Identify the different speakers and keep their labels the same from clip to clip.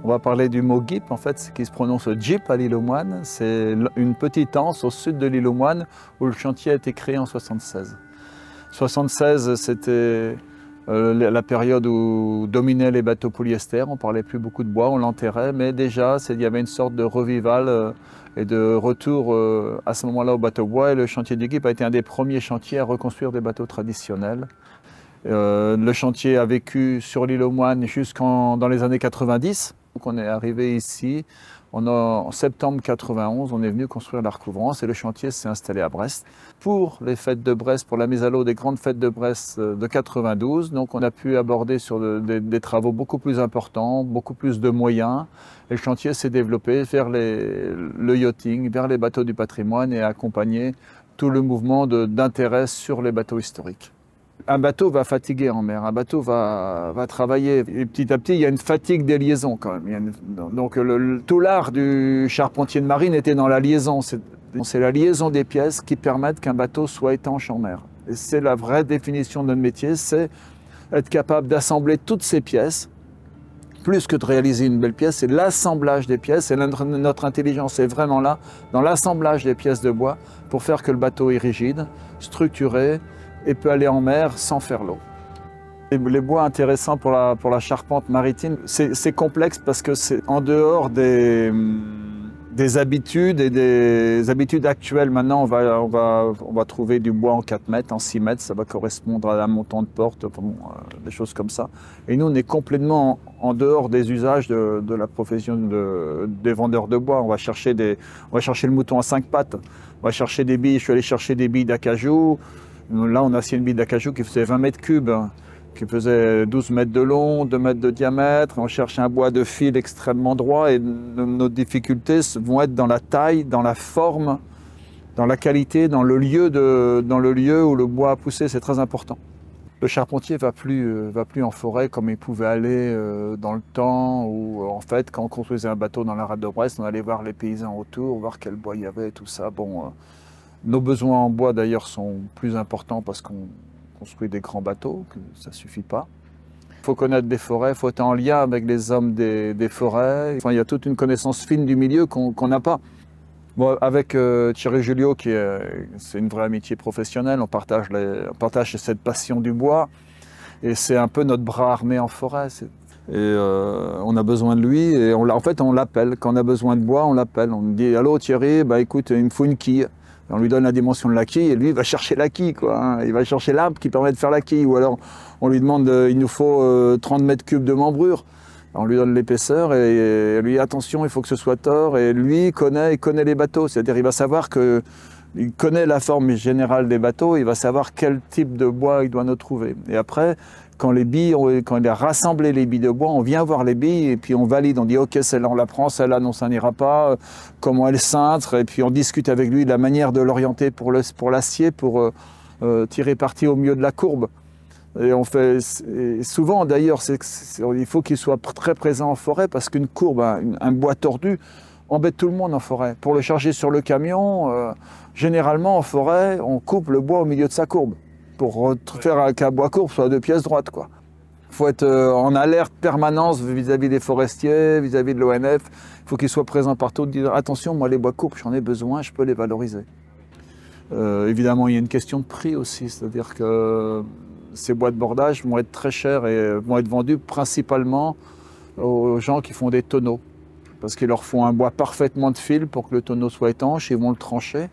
Speaker 1: On va parler du mot GIP, en fait, qui se prononce Jeep à l'île aux Moines. C'est une petite anse au sud de l'île aux Moines où le chantier a été créé en 1976. 1976, c'était la période où dominaient les bateaux polyester. On ne parlait plus beaucoup de bois, on l'enterrait, mais déjà, il y avait une sorte de revival et de retour à ce moment-là au bateau bois. Et le chantier du GIP a été un des premiers chantiers à reconstruire des bateaux traditionnels. Le chantier a vécu sur l'île aux Moines dans les années 90. Donc on est arrivé ici en septembre 91, on est venu construire la recouvrance et le chantier s'est installé à Brest. Pour les fêtes de Brest, pour la mise à l'eau des grandes fêtes de Brest de 92, donc on a pu aborder sur des travaux beaucoup plus importants, beaucoup plus de moyens. Et le chantier s'est développé vers le yachting, vers les bateaux du patrimoine et a accompagné tout le mouvement d'intérêt sur les bateaux historiques. Un bateau va fatiguer en mer, un bateau va travailler. Et petit à petit, il y a une fatigue des liaisons quand même. Donc tout l'art du charpentier de marine était dans la liaison. C'est la liaison des pièces qui permettent qu'un bateau soit étanche en mer. Et c'est la vraie définition de notre métier, c'est être capable d'assembler toutes ces pièces. Plus que de réaliser une belle pièce, c'est l'assemblage des pièces. Et notre intelligence est vraiment là, dans l'assemblage des pièces de bois, pour faire que le bateau est rigide, structuré, et peut aller en mer sans faire l'eau. Les bois intéressants pour la charpente maritime, c'est complexe parce que c'est en dehors des habitudes et des habitudes actuelles. Maintenant, on va trouver du bois en 4 mètres, en 6 mètres, ça va correspondre à un montant de porte, des choses comme ça. Et nous, on est complètement en dehors des usages de la profession des vendeurs de bois. On va chercher le mouton à 5 pattes, on va chercher des billes, je suis allé chercher des billes d'acajou. Là, on a assis une bille d'acajou qui faisait 20 mètres cubes, qui faisait 12 mètres de long, 2 mètres de diamètre. On cherche un bois de fil extrêmement droit et nos difficultés vont être dans la taille, dans la forme, dans la qualité, dans le lieu où le bois a poussé. C'est très important. Le charpentier va plus en forêt comme il pouvait aller dans le temps où, en fait, quand on construisait un bateau dans la rade de Brest, on allait voir les paysans autour, voir quel bois il y avait et tout ça. Bon, nos besoins en bois, d'ailleurs, sont plus importants parce qu'on construit des grands bateaux, que ça ne suffit pas. Il faut connaître des forêts, il faut être en lien avec les hommes des forêts. Enfin, il y a toute une connaissance fine du milieu qu'on n'a pas. Bon, avec Thierry Julio, c'est une vraie amitié professionnelle, on partage cette passion du bois. Et c'est un peu notre bras armé en forêt. On a besoin de lui et en fait, on l'appelle. Quand on a besoin de bois, on l'appelle. On dit « Allô Thierry, bah, écoute, il me faut une quille ». On lui donne la dimension de la quille et lui, il va chercher la quille, quoi, hein. Il va chercher l'arbre qui permet de faire la quille. Ou alors, on lui demande, il nous faut 30 mètres cubes de membrure. On lui donne l'épaisseur et lui, attention, il faut que ce soit tord. Et lui, il connaît les bateaux. C'est-à-dire, il va savoir il connaît la forme générale des bateaux. Il va savoir quel type de bois il doit nous trouver. Et après, quand il a rassemblé les billes de bois, on vient voir les billes et puis on valide. On dit ok, celle-là on la prend, celle-là non, ça n'ira pas. Comment elle cintre, et puis on discute avec lui de la manière de l'orienter pour l'acier, pour tirer parti au mieux de la courbe. Et on fait souvent d'ailleurs, il faut qu'il soit très présent en forêt parce qu'une courbe, un bois tordu, embête tout le monde en forêt. Pour le charger sur le camion, généralement en forêt, on coupe le bois au milieu de sa courbe pour faire qu'un bois courbe soit 2 pièces droites, quoi. Il faut être en alerte permanence vis-à-vis des forestiers, vis-à-vis de l'ONF. Il faut qu'ils soient présents partout, dire attention, moi les bois courbes, j'en ai besoin, je peux les valoriser. Évidemment, il y a une question de prix aussi, c'est-à-dire que ces bois de bordage vont être très chers et vont être vendus principalement aux gens qui font des tonneaux. Parce qu'ils leur font un bois parfaitement de fil pour que le tonneau soit étanche, ils vont le trancher.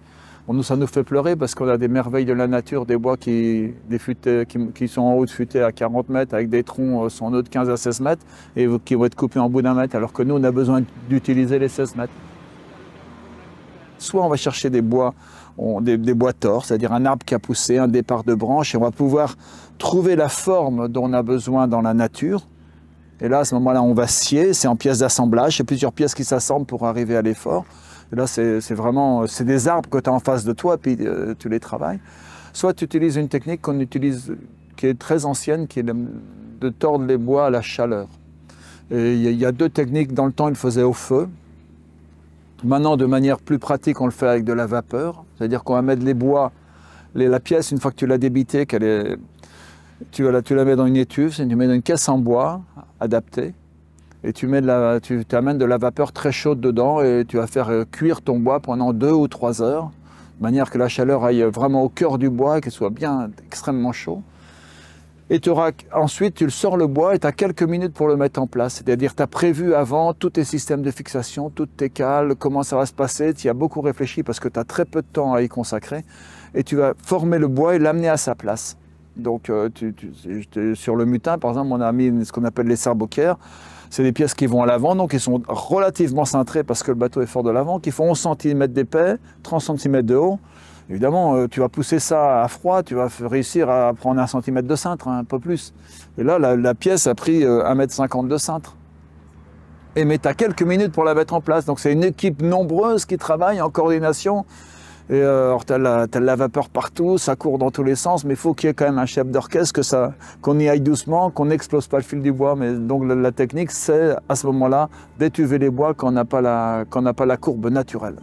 Speaker 1: Bon, nous, ça nous fait pleurer parce qu'on a des merveilles de la nature, des bois qui sont en haut de futaies à 40 mètres avec des troncs en haut de 15 à 16 mètres et qui vont être coupés en bout d'1 mètre, alors que nous, on a besoin d'utiliser les 16 mètres. Soit on va chercher des bois torts, c'est-à-dire un arbre qui a poussé, un départ de branche, et on va pouvoir trouver la forme dont on a besoin dans la nature. Et là, à ce moment-là, on va scier, c'est en pièces d'assemblage, c'est plusieurs pièces qui s'assemblent pour arriver à l'effort. Et là, c'est des arbres que tu as en face de toi, puis tu les travailles. Soit tu utilises une technique qu'on utilise, qui est très ancienne, qui est de tordre les bois à la chaleur. Et il y a 2 techniques. Dans le temps, ils le faisaient au feu. Maintenant, de manière plus pratique, on le fait avec de la vapeur. C'est-à-dire qu'on va mettre les bois, la pièce, une fois que tu l'as débitée, tu la mets dans une étuve, tu mets dans une caisse en bois adaptée. et tu amènes de la vapeur très chaude dedans et tu vas faire cuire ton bois pendant 2 ou 3 heures, de manière que la chaleur aille vraiment au cœur du bois et qu'il soit bien extrêmement chaud. Et ensuite, tu sors le bois et tu as quelques minutes pour le mettre en place. C'est-à-dire tu as prévu avant tous tes systèmes de fixation, toutes tes cales, comment ça va se passer. Tu y as beaucoup réfléchi parce que tu as très peu de temps à y consacrer. Et tu vas former le bois et l'amener à sa place. Donc sur le mutin, par exemple, on a mis ce qu'on appelle les sarbocaires. C'est des pièces qui vont à l'avant, donc ils sont relativement cintrées parce que le bateau est fort de l'avant, qui font 11 cm d'épais, 30 cm de haut. Évidemment, tu vas pousser ça à froid, tu vas réussir à prendre 1 cm de cintre, un peu plus. Et là, la pièce a pris 1,50 m de cintre. Mais tu as quelques minutes pour la mettre en place. Donc c'est une équipe nombreuse qui travaille en coordination. Et alors tu as la vapeur partout, ça court dans tous les sens, mais il faut qu'il y ait quand même un chef d'orchestre, qu'on y aille doucement, qu'on n'explose pas le fil du bois. Mais donc la technique, c'est à ce moment-là d'étuver les bois quand on n'a pas la courbe naturelle.